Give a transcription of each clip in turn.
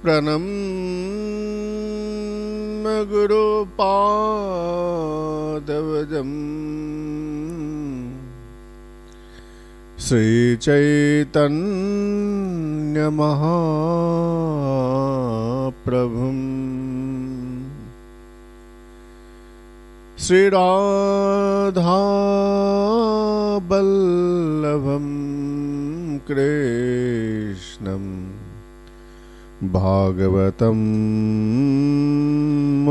प्रणम्य गुरुपादवजम् श्रीचैतन्यमहाप्रभुम् श्रीराधावल्लभं कृष्णम् भागवतम्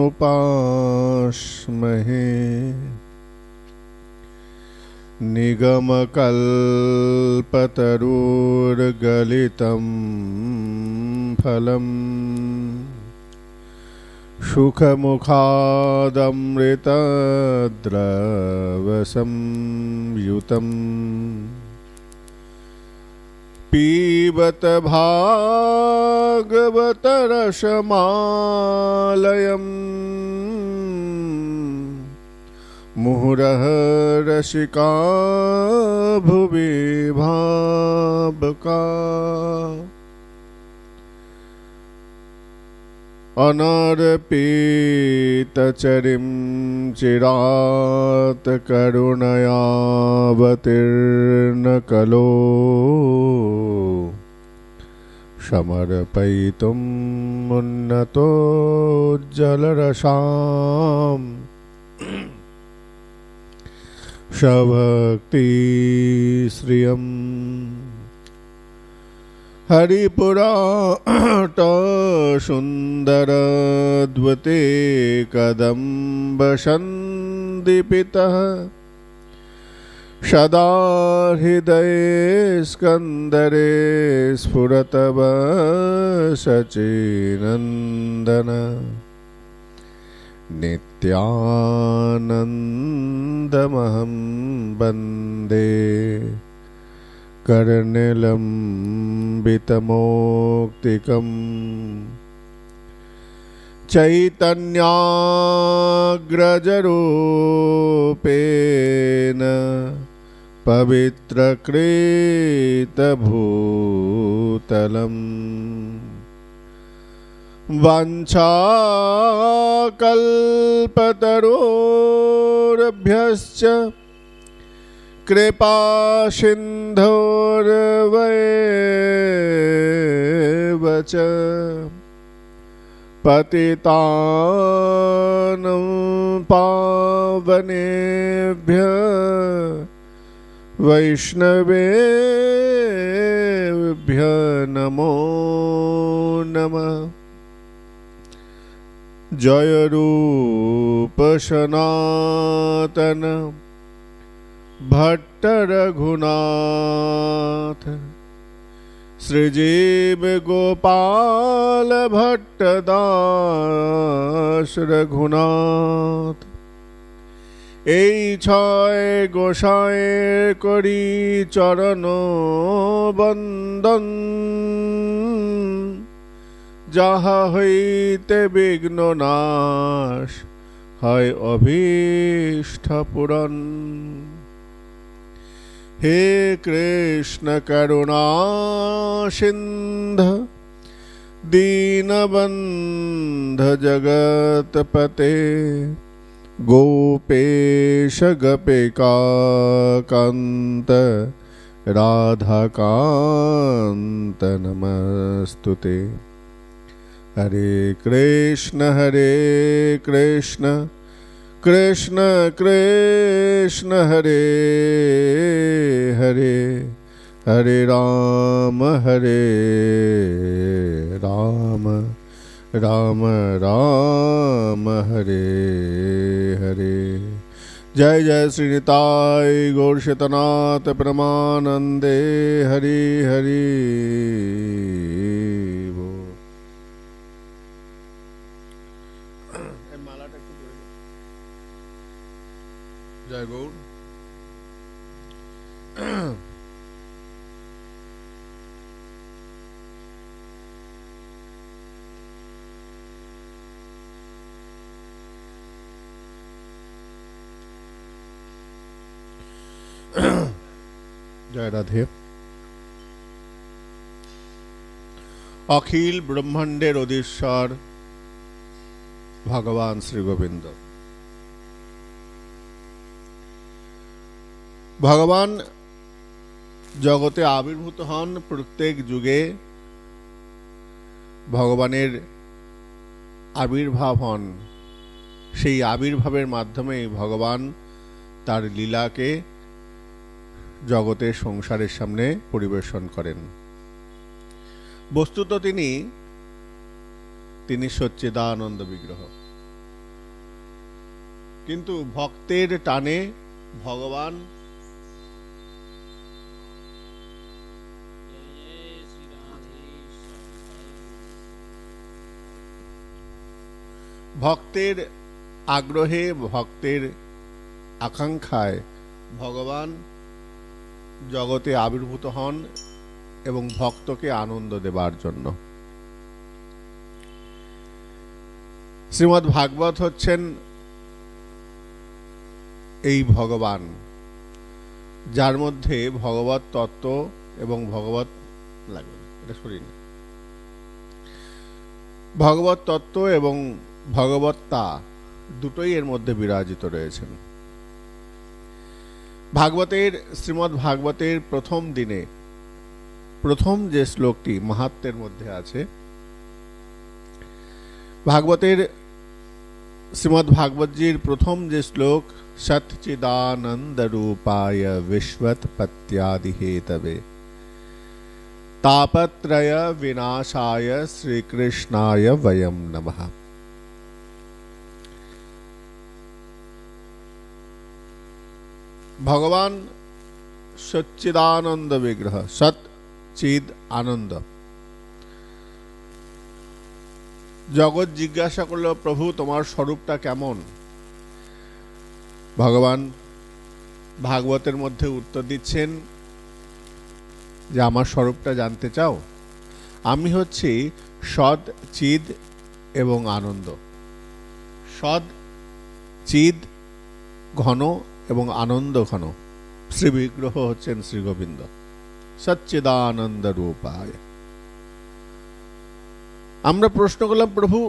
उपास्महे निगमकल्पतरुर्गलितं फलम् सुखमुखादमृतद्रवसंयुतम् पीबत भागवतरसमालयम् मुहुरः रसिका भुवि भावुका अनर्पितचरिं चिरात् करुणयावतीर्न कलो समर्पयितुं उन्नतोज्ज्वलरसाम् सभक्ति श्रियम् हरिपुराट सुन्दरद्वते कदम्ब सन्दीपितः सदा हृदये स्कन्दरे स्फुरतव सचिनन्दन नित्यानन्दमहं वन्दे कर्णिलम्बितमौक्तिकम् चैतन्याग्रजरूपेण पवित्रकृतभूतलम् वाञ्छाकल्पतरुभ्यश्च कृपा सिन्धोर्वैव च पतितानं पावनेभ्यः वैष्णवेभ्यः नमो नमः। जय रूप सनातन भट्ट रघुनाथ श्रीजीव गोपाल भट्ट दास रघुनाथ এই ছয় গোসাঁয়ের করি চরণ বন্দন যাহা হইতে বিঘ্ন নাশ হয় অভীষ্ট পূরণ। हे कृष्ण करुणा सिंधु दीनबंध जगतपते गोपेश गोपिकान्त राधाकान्त नमस्तुते। हरे कृष्ण कृष्ण कृष्ण हरे हरे हरे राम राम राम हरे हरे। जय जय श्री निताय गौर शतनाथ परमानंदे हरि हरि। जय गौर। जय राधे। অখিল ব্রহ্মাণ্ডের অধীশ্বর ভগবান শ্রী গোবিন্দ। ভগবান জগতে আবির্ভূত হন, প্রত্যেক যুগে ভগবানের আবির্ভাব হন। সেই আবির্ভাবের মাধ্যমে ভগবান তার লীলাকে জগতের সংসারের সামনে পরিবেশন করেন। বস্তুত তিনি সচ্চিদানন্দ বিগ্রহ, কিন্তু ভক্তের টানে ভগবান ভক্তের আগ্রহে, ভক্তের আকাঙ্ক্ষায় ভগবান জগতে আবির্ভূত হন এবং ভক্তকে আনন্দ দেবার জন্য। শ্রীমদ্ ভাগবত হচ্ছেন এই ভগবান, যার মধ্যে ভগবত তত্ত্ব এবং ভগবত ভগবত তত্ত্ব এবং ভগবত্তা দুটোই এর মধ্যে বিরাজিত রয়েছেন। শ্রীমদ্ ভাগবতের প্রথম দিনে প্রথম যে শ্লোকটি মাহাত্ম্যের মধ্যে আছে, শ্রীমদ্ ভাগবতজির প্রথম যে শ্লোক, সচ্চিদানন্দ রূপায় বিশ্বৎপত্যাদি হেতবে তাপত্রয় বিনাশায় শ্রীকৃষ্ণায় বয়ম নমঃ। ভগবান সচ্চিদানন্দ বিগ্রহ, সৎ চিদ আনন্দ। জগৎ জিজ্ঞাসা করল, প্রভু তোমার স্বরূপটা কেমন? ভগবান ভাগবতের মধ্যে উত্তর দিচ্ছেন যে আমার স্বরূপটা জানতে চাও? আমি হচ্ছি সৎ, চিদ এবং আনন্দ। সৎ, চিদ ঘন এবং আনন্দ ঘন শ্রী বিগ্রহ হচ্ছেন শ্রী গোবিন্দ, সচ্চিদানন্দ রূপায়। আমরা প্রশ্ন করলাম, প্রভু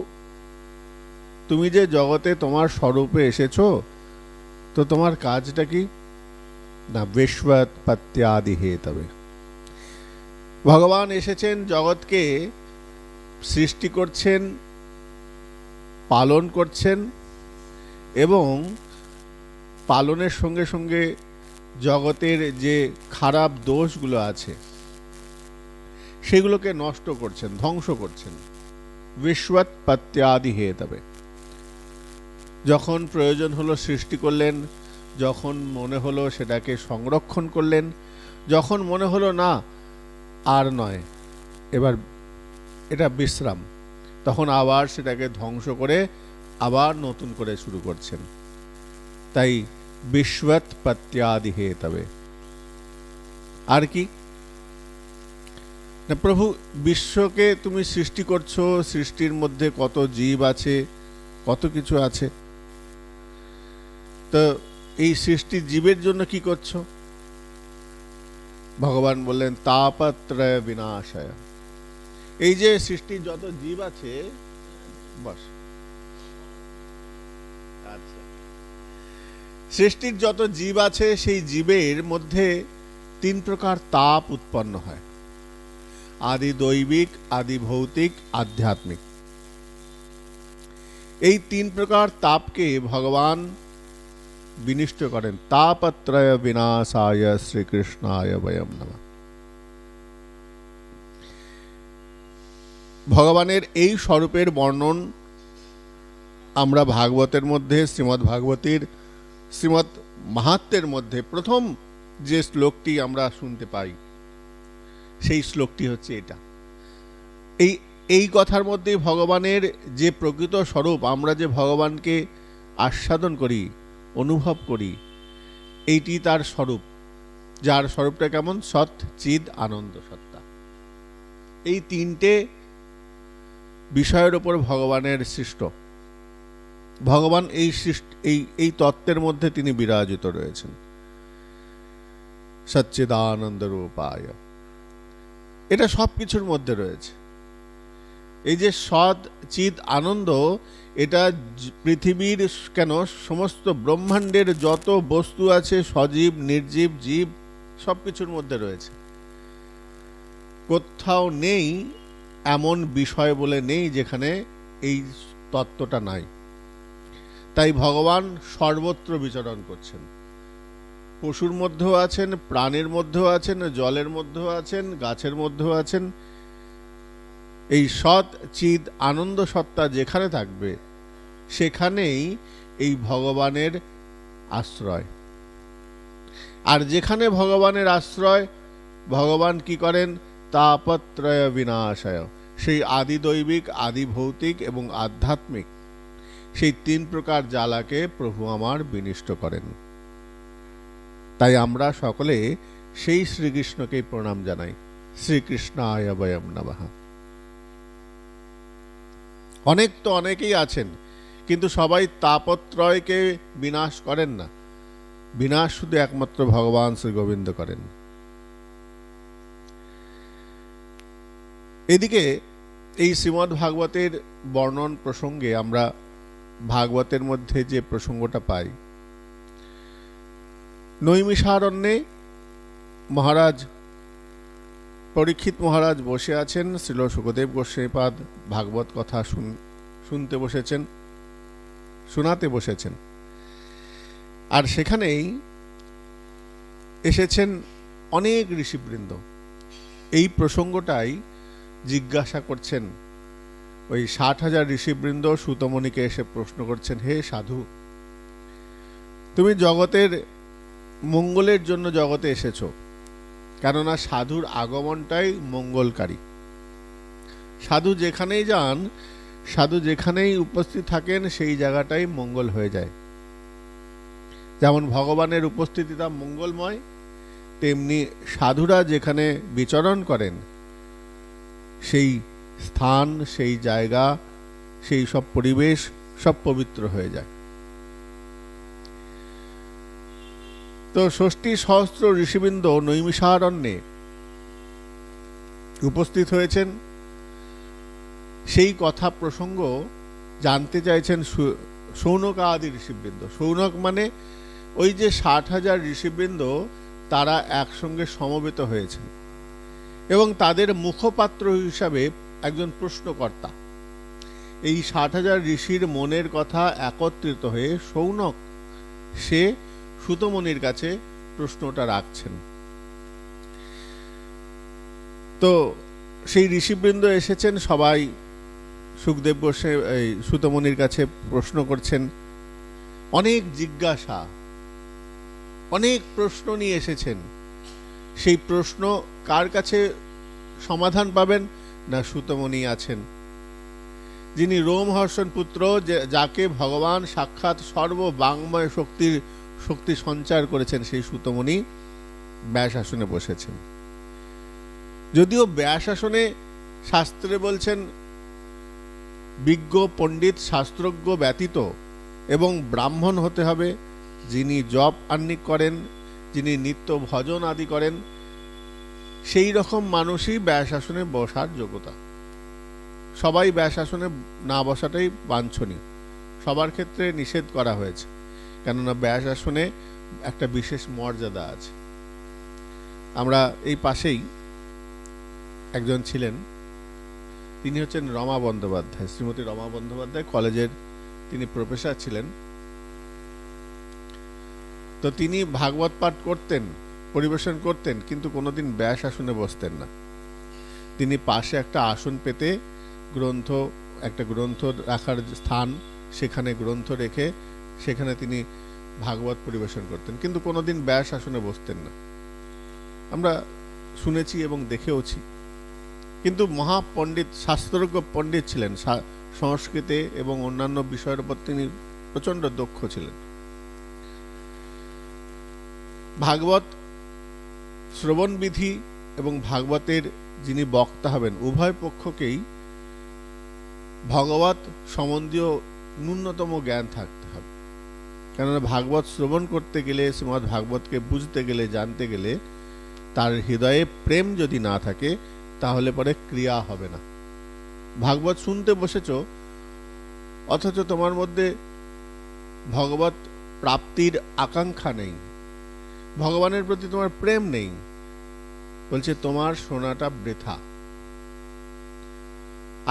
তুমি যে জগতে তোমার স্বরূপে এসেছো, তো তোমার কাজটা কি? না, বিশ্বৎপত্যাদি হেতবে। ভগবান এসেছেন জগৎকে সৃষ্টি করছেন, পালন করছেন এবং পালনের সঙ্গে সঙ্গে জগতের যে খারাপ দোষগুলো আছে সেগুলোকে নষ্ট করছেন, ধ্বংস করছেন। বিশ্বৎপত্যাদি হেতবে। যখন প্রয়োজন হলো সৃষ্টি করলেন, যখন মনে হলো সেটাকে সংরক্ষণ করলেন, যখন মনে হলো না আর নয়, এবার এটা বিশ্রাম, তখন আবার সেটাকে ধ্বংস করে আবার নতুন করে শুরু করছেন। তাই বিশ্বৎপত্যাদি হেতবে। আর কি না, প্রভু বিশ্বকে তুমি সৃষ্টি করছো, সৃষ্টির মধ্যে কত জীব আছে, কত কিছু আছে, তো এই সৃষ্টির জীবের জন্য কি করছো? ভগবান বললেন তাপত্রয় বিনাশায়। এই যে সৃষ্টির যত জীব আছে, বস, আচ্ছা, সৃষ্টির যত জীব আছে সেই জীবের মধ্যে তিন প্রকার তাপ উৎপন্ন হয়, আদি দৈবিক, আদি ভৌতিক, আধ্যাত্মিক। এই তিন প্রকার তাপকে ভগবান বিনিষ্ট করেন। তাপত্রয় বিনাশায় শ্রীকৃষ্ণায় বয়ম নমঃ। ভগবানের এই স্বরূপের বর্ণন আমরা ভাগবতের মধ্যে, শ্রীমদ্ ভাগবতীর শ্রীমদ্ মাহাত্ম্যের মধ্যে প্রথম যে শ্লোকটি আমরা শুনতে পাই, সেই শ্লোকটি হচ্ছে এটা। এই কথার মধ্যে ভগবানের যে প্রকৃত স্বরূপ, আমরা যে ভগবানকে আস্বাদন করি, অনুভব করি, এইটি তার স্বরূপ, যার স্বরূপটা কেমন? সৎ, চিদ, আনন্দ, সত্তা। এই তিনটে বিষয়ের উপর ভগবানের সৃষ্ট। ভগবান এই তত্ত্বের মধ্যে তিনি বিরাজিত রয়েছেন, সচ্চিদানন্দ রূপায়। এটা সব কিছুর মধ্যে রয়েছে। এই যে সৎ চিৎ আনন্দ, এটা পৃথিবীর কেন সমস্ত ব্রহ্মাণ্ডের যত বস্তু আছে, সজীব নির্জীব জীব, সব কিছুর মধ্যে রয়েছে। কোথাও নেই এমন বিষয় বলে নেই যেখানে এই তত্ত্বটা নাই। তাই ভগবান সর্বত্র বিচরণ করছেন। পশুর মধ্যেও আছেন, প্রাণের মধ্যেও আছেন, জলের মধ্যেও আছেন, গাছের মধ্যেও আছেন। এই সৎ চিৎ আনন্দ সত্তা যেখানে থাকবে সেখানেই এই ভগবানের আশ্রয়। আর যেখানে ভগবানের আশ্রয়, ভগবান কি করেন? তাপত্রয় বিনাশায়, সেই আদি দৈবিক, আদি ভৌতিক এবং আধ্যাত্মিক সেই 3 প্রকার জ্বালাকে প্রভু আমার বিনষ্ট করেন। তাই আমরা সকলে সেই শ্রীকৃষ্ণকেই প্রণাম জানাই। শ্রীকৃষ্ণায় বয়ম নমঃ। অনেকেই আছেন, কিন্তু সবাই তাপত্রয়কে বিনাশ করেন না। বিনাশ শুধু একমাত্র ভগবান শ্রী গোবিন্দ করেন। এদিকে এই শ্রীমদ্ ভাগবতের বর্ণন প্রসঙ্গে আমরা ভাগবতের মধ্যে যে প্রসঙ্গটা পাই, নৈমিষারণ্যে মহারাজ পরীক্ষিত মহারাজ বসে আছেন, শ্রীল সুখদেব গোস্বামীপাদ ভাগবত কথা শুনতে বসেছেন, শোনাতে বসেছেন। আর সেখানেই এসেছেন অনেক ঋষিবৃন্দ। এই প্রসঙ্গটাই জিজ্ঞাসা করছেন। ওই 60,000 ঋষিবৃন্দ সুতমণিকে এসে প্রশ্ন করছেন, হে সাধু, তুমি জগতের মঙ্গলের জন্য জগতে এসেছো, কেননা সাধুর আগমনটাই মঙ্গলকারী। সাধু যেখানেই যান, সাধু যেখানেই উপস্থিত থাকেন, সেই জায়গাটাই মঙ্গল হয়ে যায়। যেমন ভগবানের উপস্থিতিটা মঙ্গলময়, তেমনি সাধুরা যেখানে বিচরণ করেন সেই স্থান, সেই জায়গা, সেই সব পরিবেশ সব পবিত্র হয়ে যায়। তো 60,000 ঋষিবৃন্দ নৈমিষারণ্যে উপস্থিত হয়েছেন। সেই কথা প্রসঙ্গ জানতে চাইছেন শৌনক আদি ঋষিবৃন্দ। শৌনক মানে ওই যে 60,000 ঋষিবৃন্দ, তারা একসঙ্গে সমবেত হয়েছেন এবং তাদের মুখপাত্র হিসাবে একজন প্রশ্নকর্তা। এই 60,000 ঋষির মনের কথা একত্রিত হয়ে শৌনক সে সুতমণির কাছে প্রশ্নটা রাখছেন। তো সেই ঋষিবৃন্দ এসেছেন, সবাই সুখদেব গোস্বামী সুতমণির কাছে প্রশ্ন করছেন। অনেক জিজ্ঞাসা, অনেক প্রশ্ন নিয়ে এসেছেন। সেই প্রশ্ন কার কাছে সমাধান পাবেন? না, সুতমণি আছেন, যিনি রোমহর্ষণ পুত্র, যাকে ভগবান সাক্ষাৎ সর্ববাঙ্ময় শক্তি সঞ্চার করেছেন। সেই সুতমণি ব্যাস আসনে বসেছেন। যদিও ব্যাস আসনে শাস্ত্রে বলছেন বিজ্ঞ পণ্ডিত শাস্ত্রজ্ঞ ব্যতীত এবং ব্রাহ্মণ হতে হবে, যিনি জপ আহ্নিক করেন, যিনি নিত্য ভজন আদি করেন, সেই রকম মানুষই ব্যাস আসনে বসার যোগ্যতা। সবাই ব্যাস আসনে না বসাটাই বাঞ্ছনীয়, সবার ক্ষেত্রে নিষেধ করা হয়েছে, কেননা ব্যাস আসনে একটা বিশেষ মর্যাদা আছে। আমরা এই পাশেই একজন ছিলেন, তিনি হচ্ছেন রমা বন্দ্যোপাধ্যায়, শ্রীমতী রমা বন্দ্যোপাধ্যায় কলেজের তিনি প্রফেসর ছিলেন। তো তিনি ভাগবত পাঠ করতেন, পরিবেশন করতেন, কিন্তু কোনোদিন ব্যাস আসনে বসতেন না। তিনি পাশে একটা আসন পেতে একটা গ্রন্থ রাখার স্থান, সেখানে গ্রন্থ রেখে সেখানে তিনি ভাগবত পরিবেশন করতেন, কিন্তু কোনোদিন ব্যাস আসনে বসতেন না। আমরা শুনেছি এবং দেখেওছি। কিন্তু মহাপণ্ডিত, শাস্ত্রজ্ঞ পণ্ডিত ছিলেন, সংস্কৃতে এবং অন্যান্য বিষয়ের উপর তিনি প্রচণ্ড দক্ষ ছিলেন। ভাগবত শ্রবণ বিধি এবং ভাগবতের যিনি বক্তা হবেন, উভয় পক্ষকেই ভগবত সম্বন্ধীয় ন্যূনতম জ্ঞান থাকতে হবে। কেননা ভাগবত শ্রবণ করতে গেলে, শ্রীমদ্ ভাগবতকে বুঝতে গেলে, জানতে গেলে তার হৃদয়ে প্রেম যদি না থাকে তাহলে পরে ক্রিয়া হবে না। ভাগবত শুনতে বসেছ, অথচ তোমার মধ্যে ভগবত প্রাপ্তির আকাঙ্ক্ষা নেই, ভগবানের প্রতি তোমার প্রেম নেই, বলছে তোমার শোনাটা বৃথা।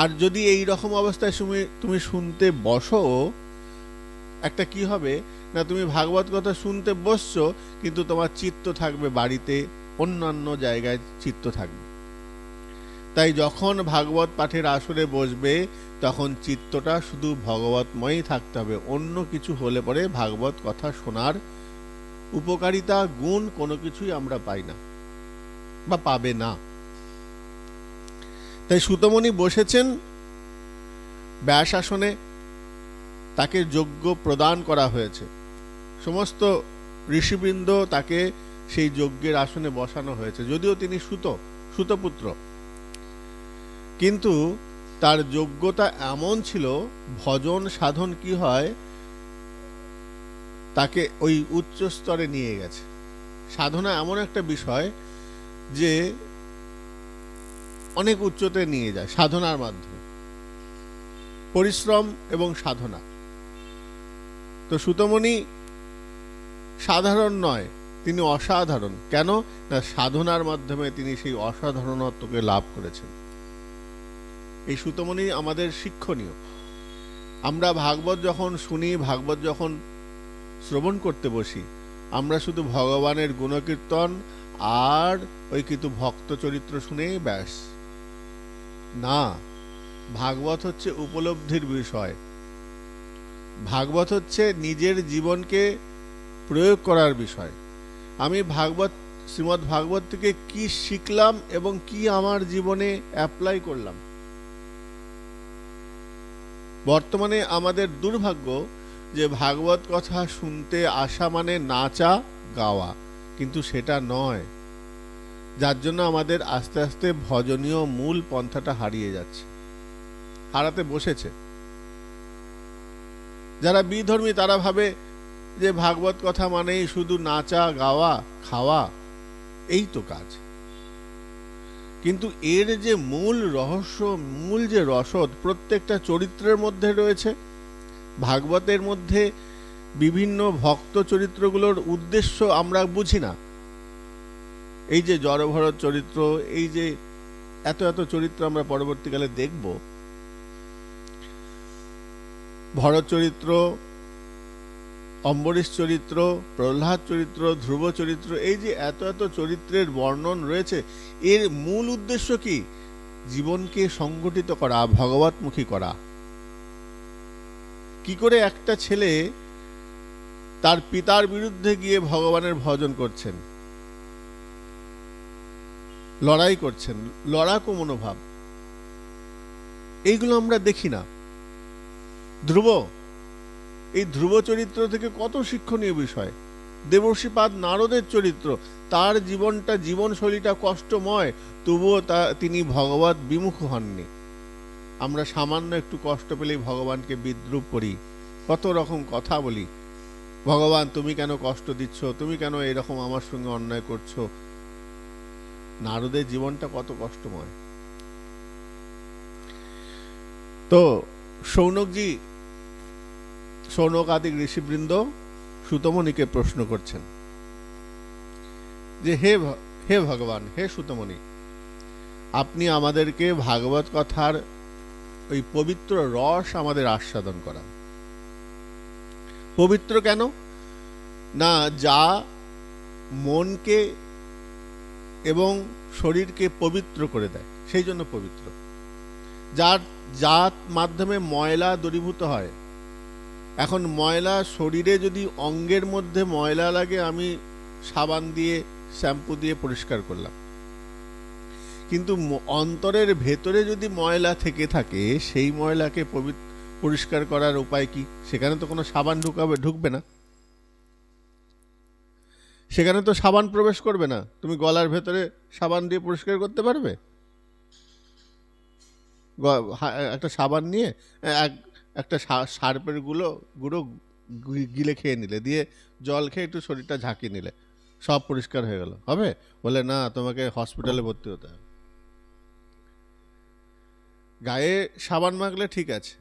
আর যদি এই রকম অবস্থায় তুমি শুনতে বসো, একটা কি হবে না, তুমি ভাগবত কথা শুনতে বসছো, কিন্তু তোমার চিত্ত থাকবে বাড়িতে, অন্যান্য জায়গায় চিত্ত থাকবে। তাই যখন ভাগবত পাঠের আসরে বসবে, তখন চিত্তটা শুধু ভগবতময়ই থাকতে হবে। অন্য কিছু হলে পরে ভাগবত কথা শোনার উপকারিতা, গুণ কোনো কিছুই আমরা পাই না বা পাবে না। তাই সুতমুনি বসেছেন ব্যাস আসনে, তাকে যজ্ঞ প্রদান করা হয়েছে, সমস্ত ঋষিবৃন্দ তাকে সেই যজ্ঞের আসনে বসানো হয়েছে। যদিও তিনি সুতপুত্র, কিন্তু তার যোগ্যতা এমন ছিল, ভজন সাধন কি হয় তাকে ওই উচ্চ স্তরে নিয়ে গেছে। সাধনা এমন একটা বিষয় যে অনেক উচ্চতে নিয়ে যায় সাধনার মাধ্যমে, পরিশ্রম এবং সাধনা। তো সুতমুনি সাধারণ নয়, তিনি অসাধারণ। কেন না, সাধনার মাধ্যমে তিনি সেই অসাধারণত্বকে লাভ করেছেন। এই সুতমুনি আমাদের শিক্ষণীয়। আমরা ভাগবত যখন শুনি, ভাগবত যখন শ্রবণ করতে বসি, আমরা শুধু ভগবানের গুণকীর্তন আর ওই কিন্তু ভক্ত চরিত্র শুনে ব্যাস না। ভাগবত হচ্ছে উপলব্ধির বিষয়, ভাগবত হচ্ছে নিজের জীবনকে প্রয়োগ করার বিষয়। আমি শ্রীমদ্ ভাগবত থেকে কি শিখলাম এবং কি আমার জীবনে অ্যাপ্লাই করলাম। বর্তমানে আমাদের দুর্ভাগ্য যে ভাগবত কথা শুনতে আসা মানে নাচা গাওয়া, কিন্তু সেটা নয়, যার জন্য আমাদের আস্তে আস্তে ভজনীয় মূল পন্থাটা হারিয়ে যাচ্ছে, হারাতে বসেছে। যারা বিধর্মী তারা ভাবে যে ভাগবত কথা মানেই শুধু নাচা গাওয়া খাওয়া, এই তো কাজ। কিন্তু এর যে মূল রহস্য, মূল যে রসদ প্রত্যেকটা চরিত্রের মধ্যে রয়েছে। ভাগবতের মধ্যে বিভিন্ন ভক্ত চরিত্রগুলোর উদ্দেশ্য আমরা বুঝি না। এই যে জড়ভরত চরিত্র, এই যে এত এত চরিত্র আমরা পরবর্তীকালে দেখব, ভরত চরিত্র, অম্বরীশ চরিত্র, প্রহ্লাদ চরিত্র, ধ্রুব চরিত্র, এই যে এত এত চরিত্রের বর্ণন রয়েছে, এর মূল উদ্দেশ্য কি? জীবনকে সংগঠিত করা, ভগবতমুখী করা। কি করে একটা ছেলে তার পিতার বিরুদ্ধে গিয়ে ভগবানের ভজন করছেন, লড়াই করছেন, লড়াকু মনোভাব, এইগুলো আমরা দেখি না। এই ধ্রুব চরিত্র থেকে কত শিক্ষণীয় বিষয়। দেবর্ষিপাদ নারদের চরিত্র, তার জীবনটা, জীবনশৈলীটা কষ্টময়, তবুও তিনি ভগবত বিমুখ হননি। আমরা সামান্য একটু কষ্ট পেলেই ভগবানকে বিদ্রূপ করি, কত রকম কথা বলি, ভগবান তুমি কেন কষ্ট দিচ্ছ, তুমি কেন এরকম আমার সঙ্গে অন্যায় করছো। নারদের জীবনটা কত কষ্টময়। তো শৌনক আদি ঋষিবৃন্দ সুতমুনিকে প্রশ্ন করছেন যে হে ভগবান, হে সুতমুনি, আপনি আমাদেরকে ভাগবত কথার ওই পবিত্র রস আমাদের আস্বাদন করান। পবিত্র কেন না, যা মনকে এবং শরীরকে পবিত্র করে দেয়, সেই জন্য পবিত্র। যার মাধ্যমে ময়লা দূরীভূত হয়। এখন ময়লা শরীরে যদি অঙ্গের মধ্যে ময়লা লাগে, আমি সাবান দিয়ে শ্যাম্পু দিয়ে পরিষ্কার করলাম, কিন্তু অন্তরের ভেতরে যদি ময়লা থেকে থাকে, সেই ময়লাকে পরিষ্কার করার উপায় কি? সেখানে তো কোনো সাবান ঢুকবে না, সেখানে তো সাবান প্রবেশ করবে না। তুমি গলার ভেতরে সাবান দিয়ে পরিষ্কার করতে পারবে? একটা সাবান নিয়ে একটা সার্পের গুঁড়ো গিলে খেয়ে নিলে, দিয়ে জল খেয়ে একটু শরীরটা ঝাঁকিয়ে নিলে, সব পরিষ্কার হয়ে গেল, হবে? বলে না, তোমাকে হসপিটালে ভর্তি হতে হবে। গায়ে সাবান মাখলে ঠিক আছে,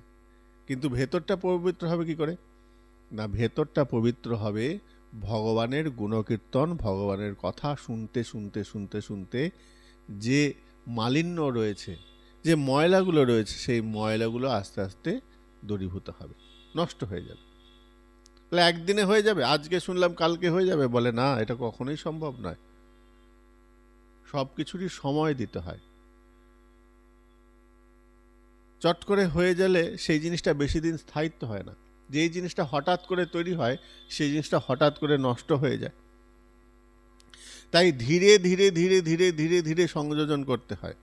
কিন্তু ভেতরটা পবিত্র হবে কি করে? না, ভেতরটা পবিত্র হবে ভগবানের গুণকীর্তন, ভগবানের কথা শুনতে শুনতে শুনতে শুনতে যে মালিন্য রয়েছে, যে ময়লাগুলো রয়েছে, সেই ময়লাগুলো আস্তে আস্তে দূরীভূত হবে, নষ্ট হয়ে যাবে। তাহলে একদিনে হয়ে যাবে? আজকে শুনলাম কালকে হয়ে যাবে? বলে না, এটা কখনোই সম্ভব নয়। সব কিছুরই সময় দিতে হয়। চট করে হয়ে গেলে সেই জিনিসটা বেশি দিন স্থায়িত্ব হয় না। যেই জিনিসটা হঠাৎ করে তৈরি হয় সেই জিনিসটা হঠাৎ করে নষ্ট হয়ে যায়। তাই ধীরে ধীরে ধীরে ধীরে ধীরে ধীরে সংযোজন করতে হয়।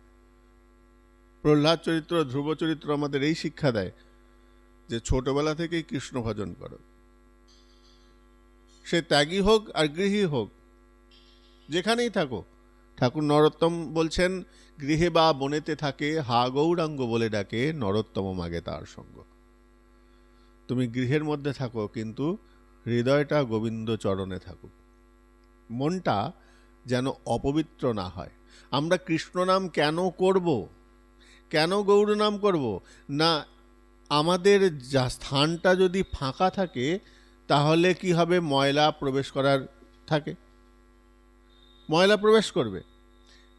প্রহ্লাদ চরিত্র, ধ্রুব চরিত্র আমাদের এই শিক্ষা দেয় যে ছোটবেলা থেকেই কৃষ্ণ ভজন করো। সে ত্যাগী হোক আর গৃহী হোক, যেখানেই থাকো। ঠাকুর নরোত্তম বলছেন, গৃহে বা বনেতে থাকে হা গৌরাঙ্গ বলে ডাকে, নরোত্তম মাগে তার সঙ্গ। তুমি গৃহের মধ্যে থাকো, কিন্তু হৃদয়টা গোবিন্দ চরণে থাকুক। মনটা যেন অপবিত্র না হয়। আমরা কৃষ্ণ নাম কেন করব, কেন গৌর নাম করব? না, আমাদের যা স্থানটা যদি ফাঁকা থাকে তাহলে কি হবে? ময়লা প্রবেশ করার থাকে, ময়লা প্রবেশ করবে।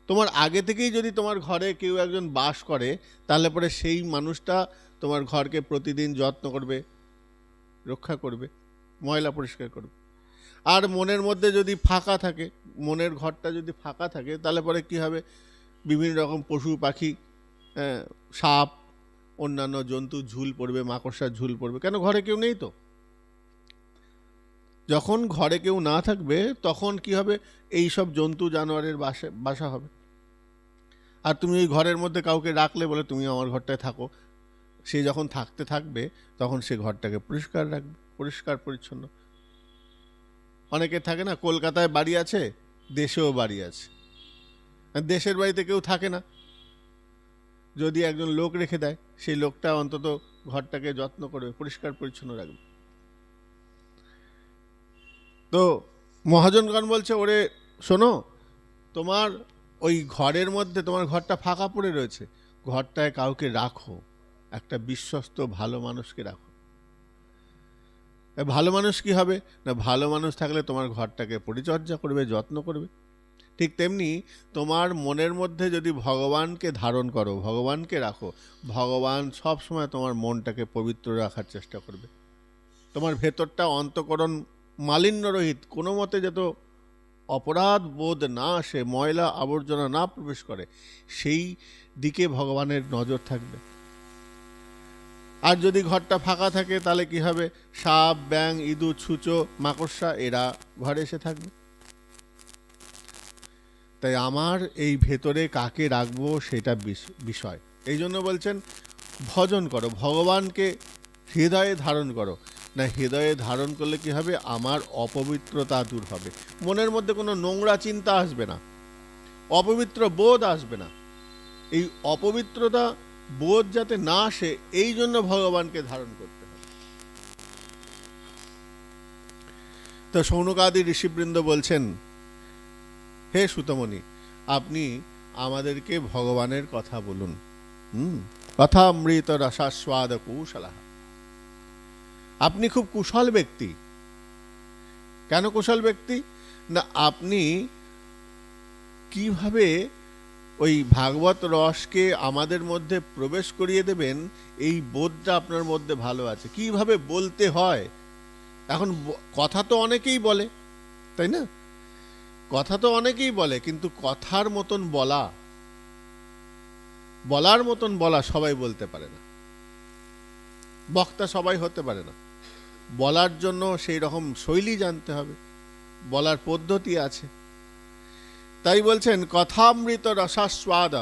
তোমার আগে থেকেই যদি তোমার ঘরে কেউ একজন বাস করে, তাহলে পরে সেই মানুষটা তোমার ঘরকে প্রতিদিন যত্ন করবে, রক্ষা করবে, ময়লা পরিষ্কার করবে। আর মনের মধ্যে যদি ফাঁকা থাকে, মনের ঘরটা যদি ফাঁকা থাকে, তাহলে পরে কি হবে? বিভিন্ন রকম পশু পাখি, সাপ, অন্যান্য জন্তু ঝুল পড়বে, মাকড়সার ঝুল পড়বে। কেন? ঘরে কেউ নেই তো। যখন ঘরে কেউ না থাকবে তখন কি হবে? এই সব জন্তু জানোয়ারের বাসা হবে। আর তুমি ওই ঘরের মধ্যে কাউকে রাখলে, বলে তুমি আমার ঘরটায় থাকো, সে যখন থাকতে থাকবে তখন সে ঘরটাকে পরিষ্কার রাখবে, পরিষ্কার পরিচ্ছন্ন। অনেকে থাকে না, কলকাতায় বাড়ি আছে, দেশেও বাড়ি আছে, দেশের বাড়িতে কেউ থাকে না, যদি একজন লোক রেখে দেয়, সেই লোকটা অন্তত ঘরটাকে যত্ন করবে, পরিষ্কার পরিচ্ছন্ন রাখবে। তো মহাজনগণ বলছে, ওরে শোনো, তোমার ওই ঘরের মধ্যে, তোমার ঘরটা ফাঁকা পড়ে রয়েছে, ঘরটায় কাউকে রাখো, একটা বিশ্বস্ত ভালো মানুষকে রাখো। ভালো মানুষ কি হবে? না, ভালো মানুষ থাকলে তোমার ঘরটাকে পরিচর্যা করবে, যত্ন করবে। ঠিক তেমনি তোমার মনের মধ্যে যদি ভগবানকে ধারণ করো, ভগবানকে রাখো, ভগবান সব সময় তোমার মনটাকে পবিত্র রাখার চেষ্টা করবে। তোমার ভেতরটা অন্তঃকরণ মালিন্যরহিত, কোনো মতে যত অপরাধ বোধ না আসে, ময়লা আবর্জনা না প্রবেশ করে, সেই দিকে ভগবানের নজর থাকবে। আর যদি ঘরটা ফাঁকা থাকে তাহলে কি হবে? সাপ, ব্যাঙ, ইঁদুর, ছুঁচো, মাকড়সা এরা ঘরে এসে থাকবে। তাই আমার এই ভেতরে কাকে রাখবো সেটা বিষয়। এই জন্য বলছেন ভজন করো, ভগবানকে হৃদয়ে ধারণ করো। না, হৃদয়ে ধারণ করলে কি হবে? আমার অপবিত্রতা দূর হবে, মনের মধ্যে কোনো নোংরা চিন্তা আসবে না, অপবিত্র বোধ আসবে না। এই অপবিত্রতা বোধ যাতে না আসে, এই জন্য ভগবানকে ধারণ করতে হবে। তো শৌনকাদি ঋষিবৃন্দ বলছেন, হে সুতমণি, আপনি আমাদেরকে ভগবানের কথা বলুন। কথা অমৃত রসাস্বাদ কুশলা। আপনি খুব কুশল ব্যক্তি। কেন কুশল ব্যক্তি? না, আপনি কিভাবে ওই ভাগবত রসকে আমাদের মধ্যে প্রবেশ করিয়ে দেবেন, এই বোধটা আপনার মধ্যে ভালো আছে। কিভাবে বলতে হয়। এখন কথা তো অনেকেই বলে, তাই না? কথা তো অনেকেই বলে, কিন্তু কথার মতন বলা, বলার মতন বলা সবাই বলতে পারে না। বক্তা সবাই হতে পারে না। বলার জন্য সেই রকম শৈলী জানতে হবে, বলার পদ্ধতি আছে। তাই বলছেন কথামৃত রসাস্বাদ।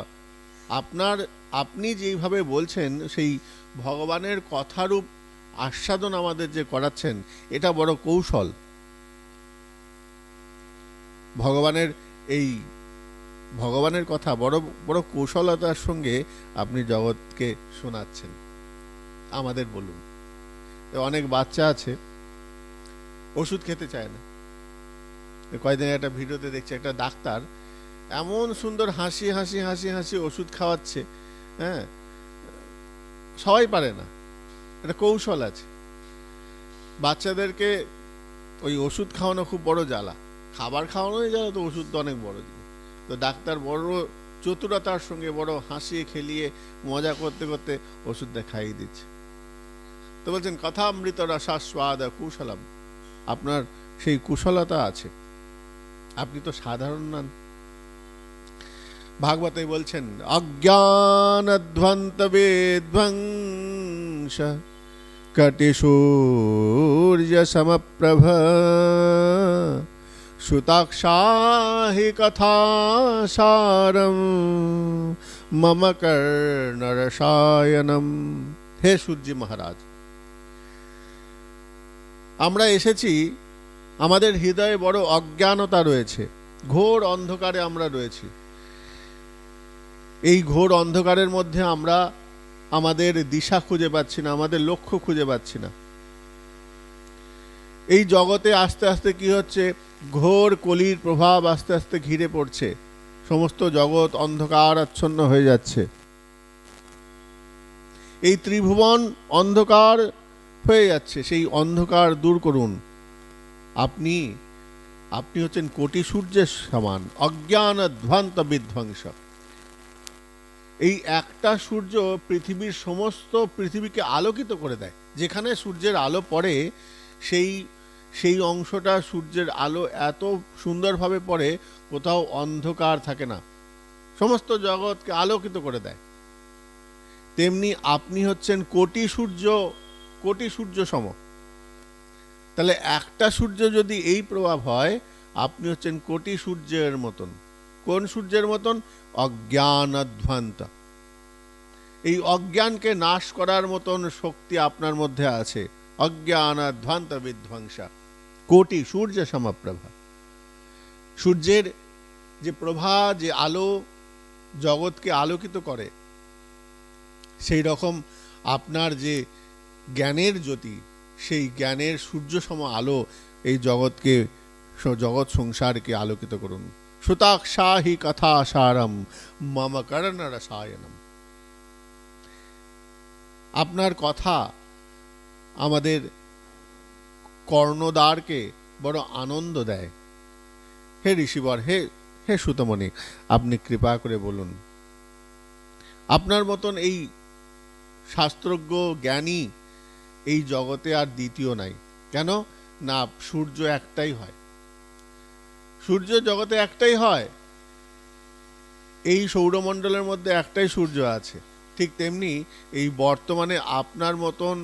আপনি যেইভাবে বলছেন, সেই ভগবানের কথারূপ আস্বাদন আমাদের যে করাচ্ছেন, এটা বড় কৌশল। ভগবানের কথা বড় বড় কৌশলতার সঙ্গে আপনি জগৎকে শোনাচ্ছেন। আমাদের বলুন, অনেক বাচ্চা আছে ওষুধ খেতে চায় না। কয়েকদিন একটা ভিডিওতে দেখছি, একটা ডাক্তার এমন সুন্দর হাসি হাসি হাসি হাসি ওষুধ খাওয়াচ্ছে, হ্যাঁ, সবাই পারে না, একটা কৌশল আছে। বাচ্চাদেরকে ওই ওষুধ খাওয়ানো খুব বড় জ্বালা, খাবার খাওয়ানোই জ্বালা, তো ওষুধ তো অনেক বড় জিনিস। তো ডাক্তার বড় চতুরতার সঙ্গে, বড় হাসিয়ে খেলিয়ে মজা করতে করতে ওষুধটা খাইয়ে দিচ্ছে। তো বলছেন কথামৃত রসাস্বাদ কুশলম, আপনার সেই কুশলতা আছে, আপনি তো সাধারণ নন। ভাগবতে বলছেন অজ্ঞানধ্বন্ত বিধ্বংস কটিসূর্য সমপ্রভ সুতাক্ষাহি কথাসারম মম কর্ণরসায়নম। হে সূর্য মহারাজ, আমরা এসেছি, আমাদের হৃদয়ে বড় অজ্ঞানতা রয়েছে, ঘোর অন্ধকারে আমরা রয়েছি। এই ঘোর অন্ধকারের মধ্যে আমরা আমাদের দিশা খুঁজে পাচ্ছি না, আমাদের লক্ষ্য খুঁজে পাচ্ছি না। এই জগতে আস্তে আস্তে কি হচ্ছে, ঘোর কলির প্রভাব আস্তে আস্তে ঘিরে পড়ছে, সমস্ত জগৎ অন্ধকার আচ্ছন্ন হয়ে যাচ্ছে। এই ত্রিভুবন অন্ধকার হয়ে যাচ্ছে, সেই অন্ধকার দূর করুন। আপনি হচ্ছেন কোটি সূর্যের সমান, অজ্ঞান ধ্বন্ত বিধ্বংস। এই একটা সূর্য পৃথিবীর সমস্ত পৃথিবীকে আলোকিত করে দেয়। যেখানে সূর্যের আলো পড়ে, সেই অংশটা সূর্যের আলো এত সুন্দরভাবে পড়ে, কোথাও অন্ধকার থাকে না, সমস্ত জগৎকে আলোকিত করে দেয়। তেমনি আপনি হচ্ছেন কোটি সূর্য সম। তাহলে একটা সূর্য যদি এই প্রভাব হয়, আপনি হচ্ছেন কোটি সূর্যের মতন। কোন সূর্যের মতন? অজ্ঞানধ্বন্ত। এই অজ্ঞানকে নাশ করার মতন শক্তি আপনার মধ্যে আছে। অজ্ঞানধ্বন্ত বিধ্বংসা কোটি সূর্য সমপ্রভা। সূর্যের যে প্রভা, যে আলো জগৎকে আলোকিত করে, সেই রকম আপনার যে জ্ঞানের জ্যোতি, সেই জ্ঞানের সূর্য সম আলো এই জগৎ সংসারকে আলোকিত করুন। সুতাক্ষাহি কথাসারম মম কর্ণরসায়নম। আপনার কথা আমাদের কর্ণদ্বারকে বড় আনন্দ দেয়। হে ঋষিবর, হে সুতমণি, আপনি কৃপা করে বলুন। আপনার মতন এই শাস্ত্রজ্ঞ জ্ঞানী এই জগতে আর দ্বিতীয় নাই। কেন না? সূর্য একটাই হয়, সূর্য জগতে একটাই হয়। এই সৌরমণ্ডলের মধ্যে একটাই সূর্য আছে। ঠিক তেমনি এই বর্তমানে আপনার মতন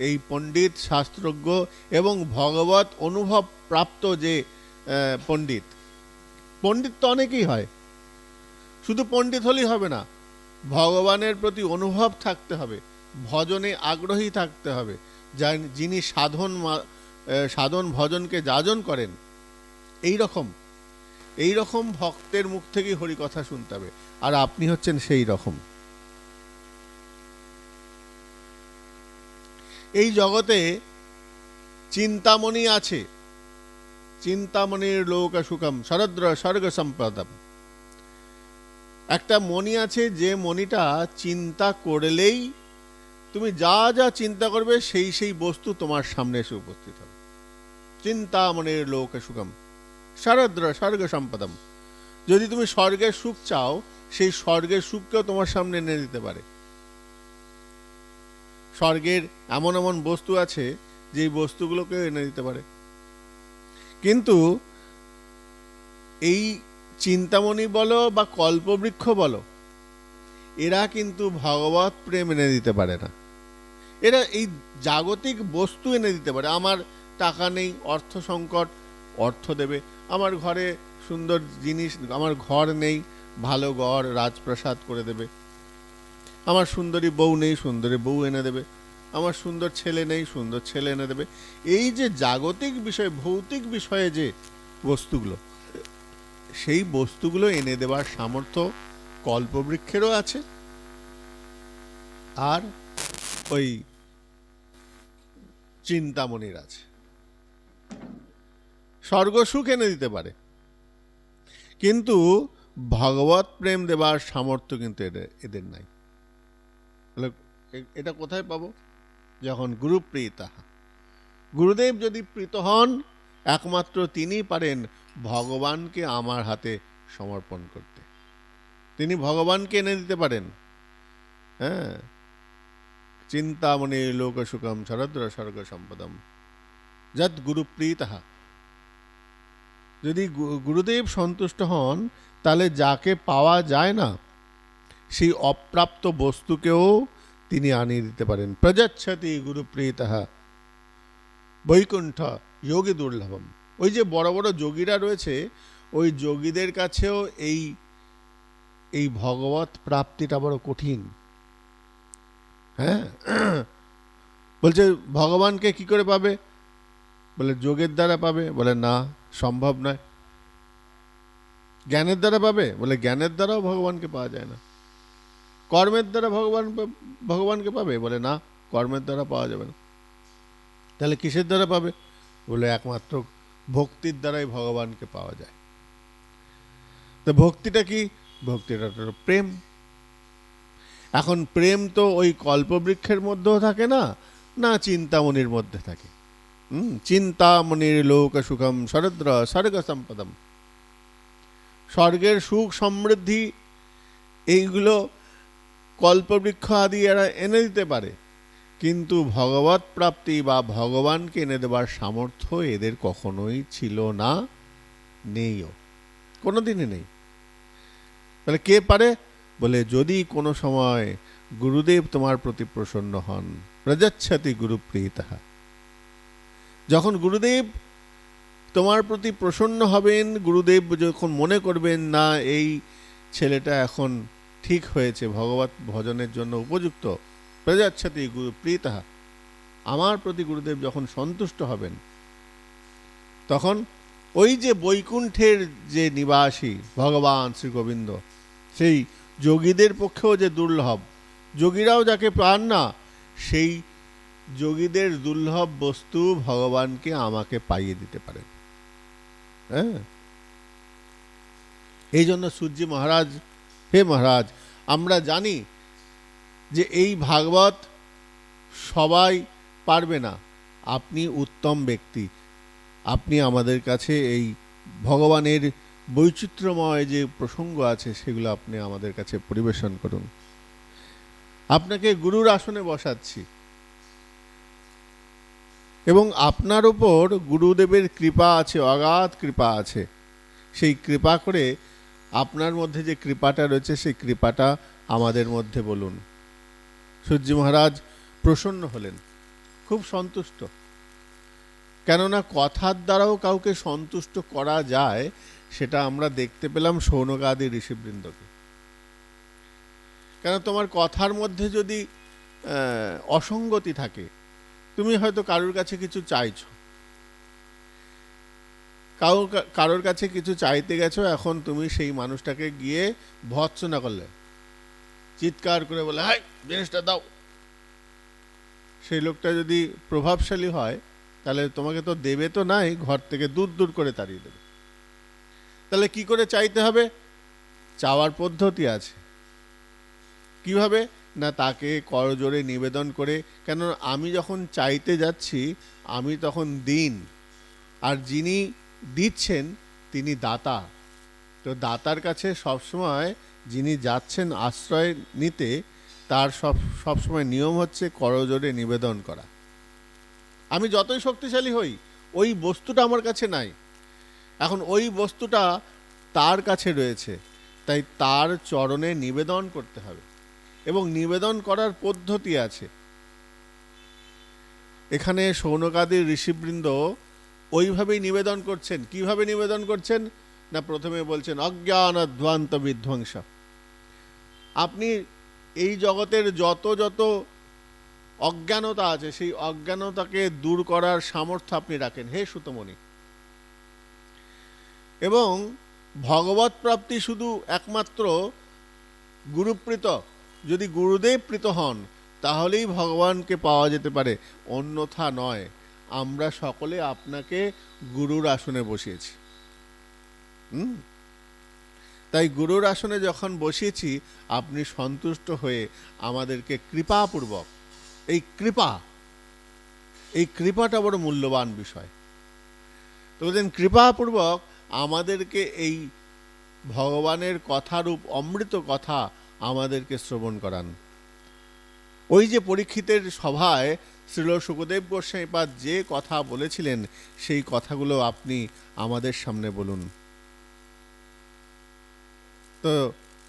এই পণ্ডিত, শাস্ত্রজ্ঞ এবং ভগবত অনুভব প্রাপ্ত যে পণ্ডিত তো অনেকেই হয়। শুধু পণ্ডিত হলেই হবে না, ভগবানের প্রতি অনুভব থাকতে হবে, ভজনে আগ্রহী থাকতে হবে। যিনি সাধন ভজনকে যাজন করেন, এই রকম ভক্তের মুখ থেকে হরি কথা শুনতে হবে। আর আপনি হচ্ছেন সেই রকম। এই জগতে চিন্তামণি আছে, চিন্তামণির লোক সুখম শরদ্র স্বর্গ সম্পদম। একটা মণি আছে, যে মণিটা চিন্তা করলেই তুমি যা যা চিন্তা করবে সেই বস্তু তোমার সামনে এসে উপস্থিত হবে। চিন্তামণির লোক সুখম শরদ্র স্বর্গ সম্পদম। যদি তুমি স্বর্গের সুখ চাও, সেই স্বর্গের সুখকেও তোমার সামনে এনে দিতে পারে। স্বর্গের এমন এমন বস্তু আছে, যে বস্তুগুলোকেও এনে দিতে পারে। কিন্তু এই চিন্তামণি বলো বা কল্পবৃক্ষ বলো, এরা কিন্তু ভগবত প্রেম এনে দিতে পারে না। এরা এই জাগতিক বস্তু এনে দিতে পারে। আমার টাকা নেই, অর্থ সংকট, অর্থ দেবে। আমার ঘরে সুন্দর জিনিস, আমার ঘর নেই, ভালো ঘর রাজপ্রাসাদ করে দেবে। আমার সুন্দরী বউ নেই, সুন্দরী বউ এনে দেবে। আমার সুন্দর ছেলে নেই, সুন্দর ছেলে এনে দেবে। এই যে জাগতিক বিষয়, ভৌতিক বিষয়ে যে বস্তুগুলো, সেই বস্তুগুলো এনে দেওয়ার সামর্থ্য কল্পবৃক্ষেরও আছে, আর ওই চিন্তামণির আছে। স্বর্গসুখ এনে দিতে পারে, কিন্তু ভগবত প্রেম দেবার সামর্থ্য কিন্তু এদের নাই। এটা কোথায় পাবো? যখন গুরুপ্রীতা, গুরুদেব যদি প্রীত হন, একমাত্র তিনি পারেন ভগবানকে আমার হাতে সমর্পণ করতে। তিনি ভগবানকে এনে দিতে পারেন। হ্যাঁ, চিন্তামণি লোক সুখম শরদ্র স্বর্গ সম্পদম যদ গুরুপ্রীতঃ। যদি গুরুদেব সন্তুষ্ট হন, তাহলে যাকে পাওয়া যায় না সেই অপ্রাপ্ত বস্তুকেও তিনি আনিয়ে দিতে পারেন। প্রযচ্ছতি গুরুপ্রীতঃ বৈকুণ্ঠ যোগী দুর্লভম। ওই যে বড় বড় যোগীরা রয়েছে, ওই যোগীদের কাছেও এই এই ভগবত প্রাপ্তিটা বড় কঠিন। হ্যাঁ, বলছে ভগবানকে কি করে পাবে? বলে যোগের দ্বারা পাবে। বলে না, সম্ভব নয়। জ্ঞানের দ্বারা পাবে? বলে জ্ঞানের দ্বারাও ভগবানকে পাওয়া যায় না। কর্মের দ্বারা ভগবানকে পাবে? বলে না, কর্মের দ্বারা পাওয়া যাবে না। তাহলে কিসের দ্বারা পাবে? বলে একমাত্র ভক্তির দ্বারাই ভগবানকে পাওয়া যায়। তো ভক্তিটা কি? ভক্তিটা তো প্রেম। এখন প্রেম তো ওই কল্পবৃক্ষের মধ্যেও থাকে না, না চিন্তামণির মধ্যে থাকে। চিন্তামণির লোক সুখম শরদ্র স্বর্গ সম্পদম। স্বর্গের সুখ সমৃদ্ধি এইগুলো কল্পবৃক্ষ আদি এরা এনে দিতে পারে, কিন্তু ভগবত প্রাপ্তি বা ভগবানকে এনে দেবার সামর্থ্য এদের কখনোই ছিল না, নেইও, কোনোদিনই নেই। তাহলে কে পারে? বলে যদি কোনো সময় গুরুদেব তোমার প্রতি প্রসন্ন হন, প্রযচ্ছতি গুরুপ্রীতঃ। যখন গুরুদেব তোমার প্রতি প্রসন্ন হবেন, গুরুদেব যখন মনে করবেন না এই ছেলেটা এখন ঠিক হয়েছে, ভগবত ভজনের জন্য উপযুক্ত, প্রযচ্ছতি গুরুপ্রীতঃ, আমার প্রতি গুরুদেব যখন সন্তুষ্ট হবেন, তখন ওই যে বৈকুণ্ঠের যে নিবাসী ভগবান শ্রী গোবিন্দ, সেই যোগীদের পক্ষেও যে দুর্লভ, যোগীরাও যাকে পান না, সেই যোগীদের দুর্লভ বস্তু ভগবানকে আমাকে পাইয়ে দিতে পারেন। হ্যাঁ, এই জন্য সূর্য মহারাজ, হে মহারাজ, আমরা জানি যে এই ভাগবত সবাই পারবে না, আপনি উত্তম ব্যক্তি, আপনি আমাদের কাছে এই ভগবানের বৈচিত্র্যময় যে প্রসঙ্গ আছে সেগুলো আপনি আমাদের কাছে পরিবেশন করুন। আপনাকে গুরুর আসনে বসাচ্ছি এবং আপনার উপর গুরুদেবের কৃপা আছে, অগাধ কৃপা আছে। সেই কৃপা করে আপনার মধ্যে যে কৃপাটা রয়েছে সেই কৃপাটা আমাদের মধ্যে বলুন। সূর্য মহারাজ প্রসন্ন হলেন, খুব সন্তুষ্ট। কেননা কথার দ্বারাও কাউকে সন্তুষ্ট করা যায়, সেটা আমরা দেখতে পেলাম শৌনকাদি ঋষিবৃন্দকে। কেন তোমার কথার মধ্যে যদি অসঙ্গতি থাকে, তুমি হয়তো কারোর কাছে কিছু চাইছো, কারোর কাছে কিছু চাইতে গেছো, এখন তুমি সেই মানুষটাকে গিয়ে ভৎসনা করলে, চিৎকার করে বলে হাই জিনিসটা দাও। সেই লোকটা যদি প্রভাবশালী হয়, তাহলে তোমাকে তো দেবে তো নাই, ঘর থেকে দূর দূর করে তাড়িয়ে দেবে। তাহলে কি করে চাইতে হবে? চাওয়ার পদ্ধতি আছে। কিভাবে? না তাকে করজোড়ে নিবেদন করে। কেন আমি যখন চাইতে যাচ্ছি, আমি তখন দিন, আর যিনি দিচ্ছেন তিনি দাতা। তো দাতার কাছে সবসময় যিনি যাচ্ছেন আশ্রয় নিতে, তার সবসময় নিয়ম হচ্ছে করজোড়ে নিবেদন করা। আমি যতই শক্তিশালী হই, ওই বস্তুটা আমার কাছে নাই, এখন ওই বস্তুটা তার কাছে রয়েছে, তাই তার চরণে নিবেদন করতে হবে, এবং নিবেদন করার পদ্ধতি আছে। এখানে শৌনকাদি ঋষিবৃন্দ ওইভাবেই নিবেদন করছেন। কিভাবে নিবেদন করছেন? না প্রথমে বলছেন অজ্ঞান অধ্বান্ত বিধ্বংস। আপনি এই জগতের যত যত অজ্ঞানতা আছে, সেই অজ্ঞানতাকে দূর করার সামর্থ্য আপনি রাখেন হে সুতমণি। এবং ভগবত প্রাপ্তি শুধু একমাত্র গুরুপ্রীত, যদি গুরুদেব প্রীত হন তাহলেই ভগবানকে পাওয়া যেতে পারে, অন্যথা নয়। আমরা সকলে আপনাকে গুরুর আসনে বসিয়েছি। তাই গুরুর আসনে যখন বসিয়েছি, আপনি সন্তুষ্ট হয়ে আমাদেরকে কৃপাপূর্বক, এই কৃপাটা বড় মূল্যবান বিষয়। তো বলছেন কৃপাপূর্বক আমাদেরকে এই ভগবানের কথারূপ অমৃত কথা আমাদেরকে শ্রবণ করান। ওই যে পরীক্ষিতের সভায় শ্রীল সুখদেব গোস্বামীপাদ যে কথা বলেছিলেন, সেই কথাগুলো আপনি আমাদের সামনে বলুন। তো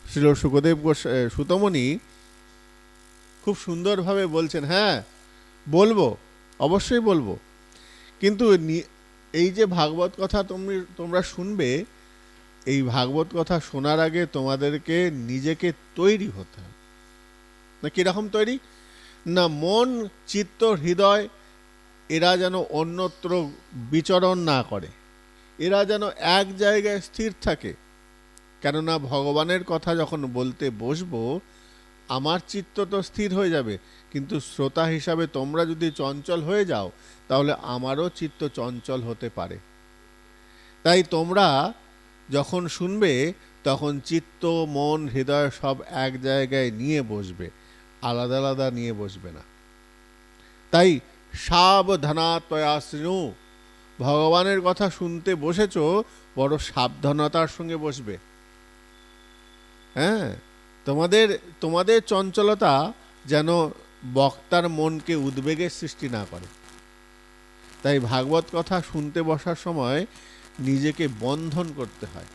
শ্রীল সুখদেব সুতমণি খুব সুন্দরভাবে বলছেন, হ্যাঁ বলবো, অবশ্যই বলবো, কিন্তু এই যে ভাগবত কথা তোমরা শুনবে, এই ভাগবত কথা শোনার আগে তোমাদেরকে নিজেকে তৈরি হতে হবে। না কিরকম তৈরি? না মন, চিত্ত, হৃদয় এরা যেন অন্যত্র বিচরণ না করে, এরা যেন এক জায়গায় স্থির থাকে। কেননা ভগবানের কথা যখন বলতে বসবো, আমার চিত্ত তো স্থির হয়ে যাবে, কিন্তু শ্রোতা হিসাবে তোমরা যদি চঞ্চল হয়ে যাও, তাহলে আমারও চিত্ত চঞ্চল হতে পারে। তাই তোমরা যখন শুনবে, তখন চিত্ত, মন, হৃদয় সব এক জায়গায় নিয়ে বসবে, আলাদা আলাদা নিয়ে বসবে না। তাই সাবধানতয়া শৃণু, ভগবানের কথা শুনতে বসেছ, বড় সাবধানতার সঙ্গে বসবে। হ্যাঁ, তোমাদের চঞ্চলতা যেন বক্তার মনকে উদ্বেগের সৃষ্টি না করে। তাই ভাগবত কথা শুনতে বসার সময় নিজেকে বন্ধন করতে হয়।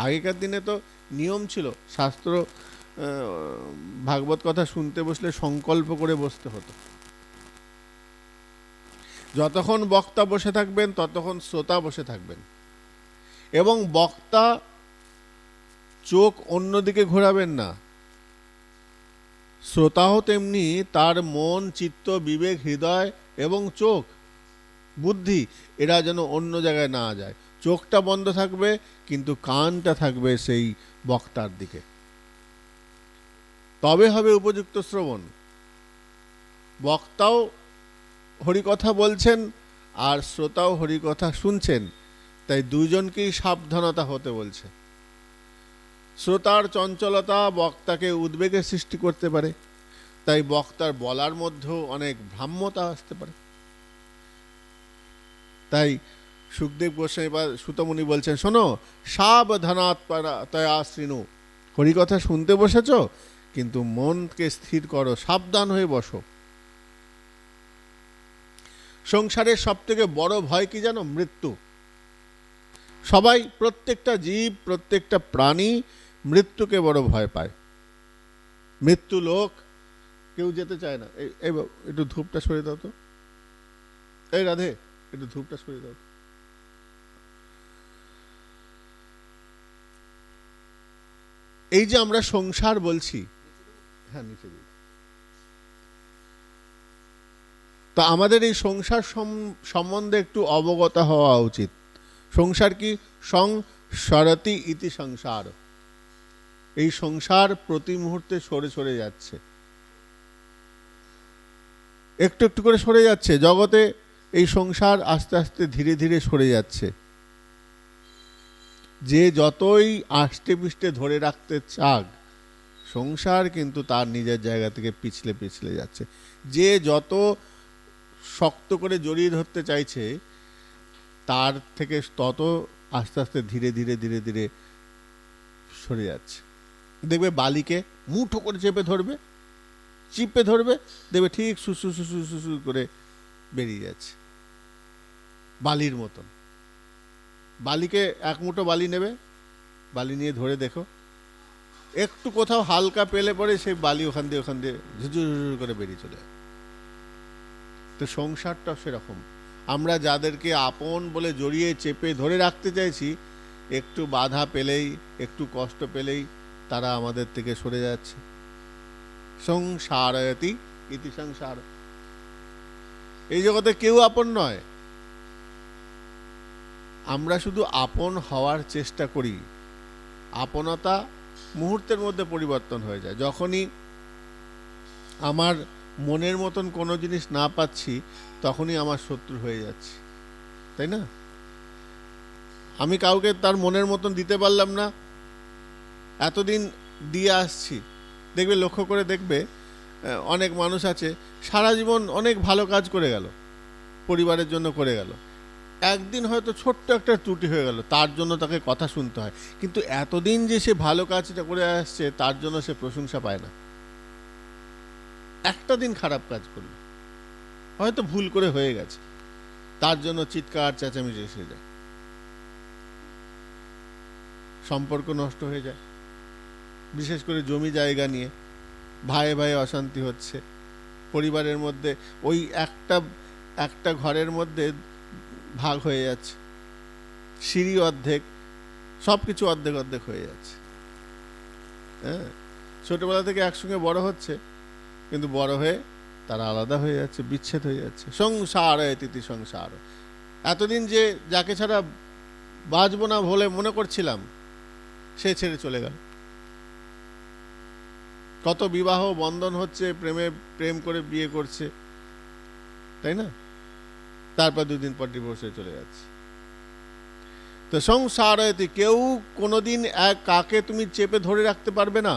আগেকার দিনে তো নিয়ম ছিল, শাস্ত্র, ভাগবত কথা শুনতে বসলে সংকল্প করে বসতে হতো। যতক্ষণ বক্তা বসে থাকবেন, ততক্ষণ শ্রোতা বসে থাকবেন, এবং বক্তা চোখ অন্যদিকে ঘোরাবেন না। শ্রোতাও তেমনি তার মন, চিত্ত, বিবেক, হৃদয় এবং চোখ, বুদ্ধি এরা যেন অন্য জায়গায় না যায়। চোখটা বন্ধ থাকবে, কিন্তু কানটা থাকবে সেই বক্তার দিকে। তবে হবে উপযুক্ত শ্রবণ। বক্তাও হরিকথা বলছেন আর শ্রোতাও হরিকথা শুনছেন, তাই দুজনকেই সাবধানতা হতে বলছে। শ্রোতার চঞ্চলতা বক্তাকে উদ্বেগের সৃষ্টি করতে পারে, তাই বক্তার বলার মধ্যেও অনেক ভ্রাম্যতা আসতে পারে। তাই সুখদেব গোস্বামী বা সুতমুনি বলছেন, শোনো, সাবধানতয়া শৃণু, হরিকথা শুনতে বসেছ, কিন্তু মনকে স্থির করো, সাবধান হয়ে বসো। সংসারের সব থেকে বড় ভয় কি জানো? মৃত্যু। সবাই, প্রত্যেকটা জীব, প্রত্যেকটা প্রাণী মৃত্যুকে বড় ভয় পায়। মৃত্যু লোক কেউ যেতে চায় না। এই একটু ধূপটা সরিয়ে দাও তো, এই রাধে, একটু ধূপটা সরিয়ে দাও। এই যে আমরা সংসার বলছি, হ্যাঁ নিচে দিই, তা আমাদের এই সংসার সম্বন্ধে একটু অবগত হওয়া উচিত। সংসার কি? সংসরতি ইতি সংসার। এই সংসার প্রতি মুহূর্তে সরে সরে যাচ্ছে, একটু একটু করে সরে যাচ্ছে। জগতে এই সংসার আস্তে আস্তে ধীরে ধীরে সরে যাচ্ছে। যে যতই আষ্টে পিষ্টে ধরে রাখতে চাক, সংসার কিন্তু তার নিজের জায়গা থেকে পিছলে পিছলে যাচ্ছে। যে যত শক্ত করে জড়িয়ে ধরতে চাইছে, তার থেকে তত আস্তে আস্তে ধীরে ধীরে ধীরে ধীরে সরে যাচ্ছে। দেখবে বালিকে মুঠো করে চিপে ধরবে, দেখবে ঠিক সুসু সুসু সুসু করে বেরিয়ে যাচ্ছে, বালির মতন। বালিকে এক মুঠো বালি নেবে, বালি নিয়ে ধরে দেখো, একটু কোথাও হালকা পেলে পরে সেই বালি ওখান দিয়ে ঝুঝুর করে বেরিয়ে চলে যায়। তো সংসারটা সেরকম। আমরা যাদেরকে আপন বলে জড়িয়ে চেপে ধরে রাখতে চাইছি, একটু বাধা পেলেই, একটু কষ্ট পেলেই তারা আমাদের থেকে সরে যাচ্ছে। সংসারয়তি ইতি সংসার। এই জগতে কেউ আপন নয়, আমরা শুধু আপন হওয়ার চেষ্টা করি। আপনতা মুহূর্তের মধ্যে পরিবর্তন হয়ে যায়। যখনই আমার মনের মতন কোনো জিনিস না পাচ্ছি, তখনই আমার শত্রু হয়ে যাচ্ছি, তাই না? আমি কাউকে তার মনের মতন দিতে পারলাম না, এতদিন দিয়ে আসছি। দেখবে, লক্ষ্য করে দেখবে, অনেক মানুষ আছে সারা জীবন অনেক ভালো কাজ করে গেল, পরিবারের জন্য করে গেল, একদিন হয়তো ছোট্ট একটা ত্রুটি হয়ে গেল, তার জন্য তাকে কথা শুনতে হয়। কিন্তু এতদিন যে সে ভালো কাজটা করে আসছে তার জন্য সে প্রশংসা পায় না। একটা দিন খারাপ কাজ করলো, হয়তো ভুল করে হয়ে গেছে, তার জন্য চিৎকার চেঁচামেচি এসে যায়, সম্পর্ক নষ্ট হয়ে যায়। বিশেষ করে জমি জায়গা নিয়ে ভাইয়ে ভাইয়ে অশান্তি হচ্ছে পরিবারের মধ্যে, ওই একটা ঘরের মধ্যে ভাগ হয়ে যাচ্ছে, সিঁড়ি অর্ধেক, সব কিছু অর্ধেক অর্ধেক হয়ে যাচ্ছে। হ্যাঁ, ছোটবেলা থেকে একসঙ্গে বড় হচ্ছে, কিন্তু বড় হয়ে তারা আলাদা হয়ে যাচ্ছে, বিচ্ছেদ হয়ে যাচ্ছে। সংসার তিথি সংসার, এতদিন যে যাকে ছাড়া বাঁচবো না বলে মনে করছিলাম, সে ছেড়ে চলে গেল। কত বিবাহ বন্ধন হচ্ছে, প্রেম করে বিয়ে করছে, তাই না? তারপর দুদিন পর ডিভোর্স হয়ে চলে যাচ্ছে। তো সংসারে কেউ কোনোদিন কাকে তুমি চেপে ধরে রাখতে পারবে না।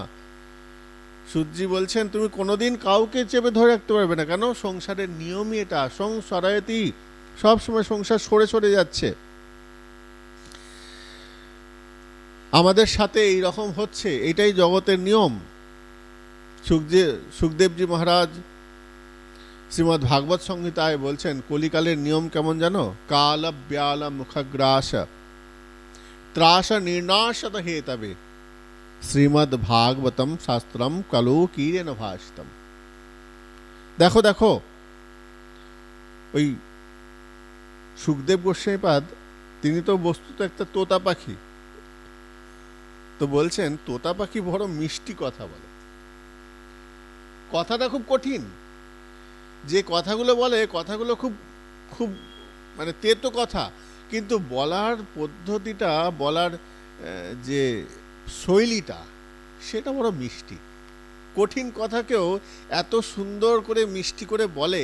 সূর্যি বলছেন তুমি কোনোদিন কাউকে চেপে ধরে রাখতে পারবে না। কেন? সংসারের নিয়মই এটা। সংসারায়তি, সবসময় সংসার সরে সরে যাচ্ছে। আমাদের সাথে এই রকম হচ্ছে, এটাই জগতের নিয়ম। সুখদেবজি মহারাজ শ্রীমদ্ ভাগবত সংহিতায় বলছেন কলিকালের নিয়ম কেমন জানো? কাল ব্যাল মুখগ্রাস ত্রাস নির্নাশত হেতবে শ্রীমদ্ ভাগবতম শাস্ত্রম কলো কীরেন ভাষিতম। দেখো দেখো, ওই সুখদেব গোস্বামীপাদ তিনি তো বস্তুত একটা তোতা পাখি, তো বলছেন তোতা পাখি বড় মিষ্টি কথা বলে। কথাটা খুব কঠিন, যে কথাগুলো বলে কথাগুলো খুব খুব মানে তেতো কথা, কিন্তু বলার পদ্ধতিটা, বলার যে শৈলীটা, সেটা বড় মিষ্টি। কঠিন কথাকেও এত সুন্দর করে মিষ্টি করে বলে,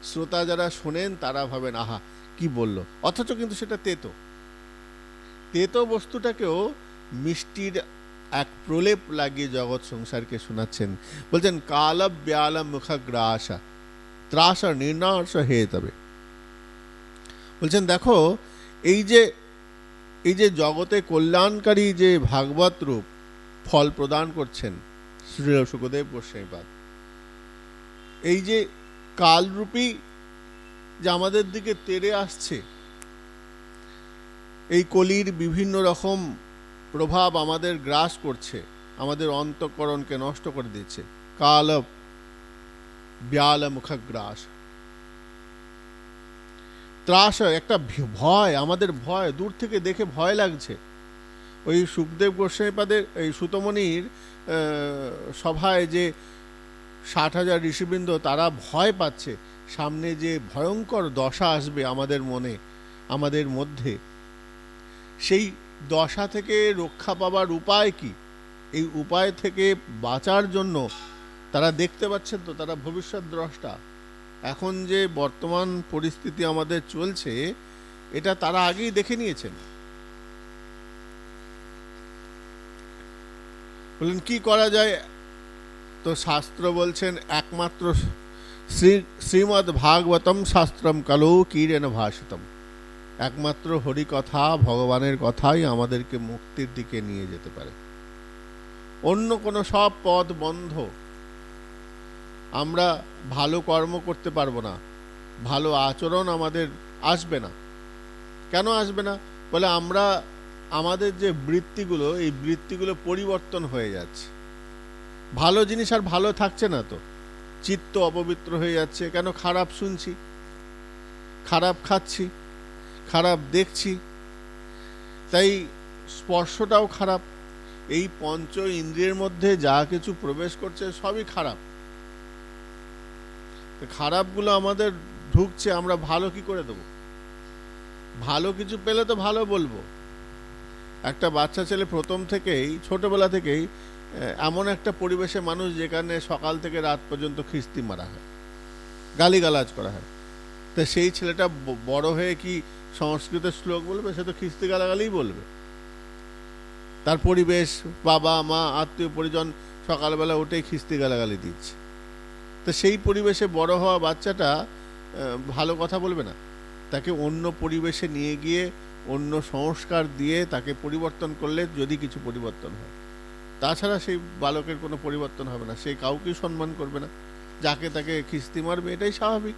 শ্রোতা যারা শোনেন তারা ভাবেন আহা কি বলল, অথচ কিন্তু সেটা তেতো। তেতো বস্তুটাকেও মিষ্টির এক প্রলেপ লাগিয়ে জগৎ সংসারকে শোনাচ্ছেন। বলছেন কাল ব্যাল মুখগ্রাসা ত্রাস নির্নাশ হেতবে। বলছেন দেখো, এই যে জগতে কল্যাণকারী যে ভাগবত রূপ ফল প্রদান করছেন শ্রী সুখদেব গোস্বামীপাদ, এই যে কালরূপী যে আমাদের দিকে তেড়ে আসছে, এই কলির বিভিন্ন রকম প্রভাব আমাদের গ্রাস করছে, আমাদের অন্তঃকরণকে নষ্ট করে দিচ্ছে। কাল ব্যাল মুখগ্রাস, ত্রাস, একটা ভয়, আমাদের ভয়, দূর থেকে দেখে ভয় লাগছে। ওই সুখদেব গোস্বামীপাদের এই সুতমণির সভায় যে 60,000 ঋষিবৃন্দ, তারা ভয় পাচ্ছে সামনে যে ভয়ঙ্কর দশা আসবে আমাদের মনে, আমাদের মধ্যে। সেই দশা থেকে রক্ষা পাবার উপায় কি? এই উপায় থেকে বাঁচার জন্য তারা দেখতে পাচ্ছেন তো, তারা ভবিষ্যৎ দ্রষ্টা। এখন যে বর্তমান পরিস্থিতি আমাদের চলছে, এটা তারা আগেই দেখে নিয়েছেন। বললেন কি করা যায়? তো শাস্ত্র বলছেন একমাত্র শ্রীমদ্ ভাগবতম শাস্ত্রম কালো কীরেন ভাষিতম। একমাত্র হরি কথা, ভগবানের কথাই আমাদেরকে মুক্তির দিকে নিয়ে যেতে পারে। অন্য কোনো সব পথ বন্ধ। আমরা ভালো কর্ম করতে পারবো না, ভালো আচরণ আমাদের আসবে না। কেন আসবে না? বলে আমরা আমাদের যে বৃত্তিগুলো, এই বৃত্তিগুলো পরিবর্তন হয়ে যাচ্ছে। ভালো জিনিস আর ভালো থাকছে না, তো চিত্ত অপবিত্র হয়ে যাচ্ছে। কেন? খারাপ শুনছি, খারাপ খাচ্ছি, খারাপ দেখছি, তাই স্পর্শটাও খারাপ। এই পঞ্চ ইন্দ্রিয়ের মধ্যে যা কিছু প্রবেশ করছে সবই খারাপ। খারাপগুলো আমাদের ঢুকছে, আমরা ভালো কি করে দেবো? ভালো কিছু পেলে তো ভালো বলবো। একটা বাচ্চা ছেলে প্রথম থেকেই, ছোটবেলা থেকেই এমন একটা পরিবেশে মানুষ, যেখানে সকাল থেকে রাত পর্যন্ত খিস্তি মারা হয়, গালিগালাজ করা হয়, তা সেই ছেলেটা বড় হয়ে কি সংস্কৃতের শ্লোক বলবে, সে তো খিস্তি গালাগালিই বলবে। তার পরিবেশ, বাবা মা আত্মীয় পরিজন সকালবেলা উঠেই খিস্তি গালাগালি দিচ্ছে, তো সেই পরিবেশে বড় হওয়া বাচ্চাটা ভালো কথা বলবে না। তাকে অন্য পরিবেশে নিয়ে গিয়ে অন্য সংস্কার দিয়ে তাকে পরিবর্তন করলে যদি কিছু পরিবর্তন হয়, তাছাড়া সেই বালকের কোনো পরিবর্তন হবে না। সে কাউকেই সম্মান করবে না, যাকে তাকে খিস্তি মারবে, এটাই স্বাভাবিক।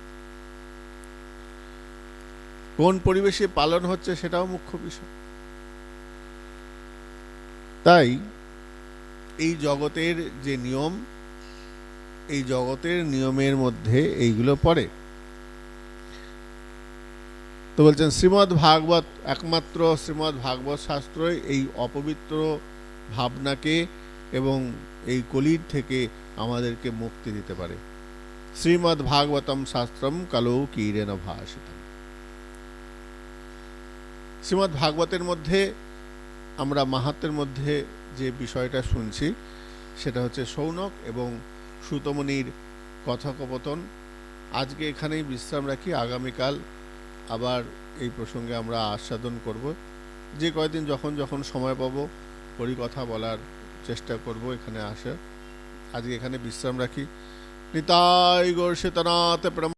কোন পরিবেশে পালন হচ্ছে সেটাও মুখ্য বিষয়। তাই এই জগতের যে নিয়ম, এই জগতের নিয়মের মধ্যে এইগুলো পড়ে। তো বলছেন শ্রীমদ্ ভাগবত, একমাত্র শ্রীমদ্ ভাগবত শাস্ত্রই এই অপবিত্র ভাবনাকে এবং এই কলির থেকে আমাদেরকে মুক্তি দিতে পারে। শ্রীমদ্ ভাগবতম শাস্ত্রম কালো কীরেন ভাষিতম। শ্রীমদ্ ভাগবতের মধ্যে আমরা মাহাত্ম্যের মধ্যে যে বিষয়টা শুনছি সেটা হচ্ছে শৌনক এবং সুতমুনির কথোপকথন। আজকে এখানেই বিশ্রাম রাখি, আগামীকাল আবার এই প্রসঙ্গে আমরা আস্বাদন করব। যে কয়দিন যখন যখন সময় পাবো হরিকথা বলার চেষ্টা করব এখানে আসে। আজকে এখানে বিশ্রাম রাখি। নিতাই গৌর সীতানাথ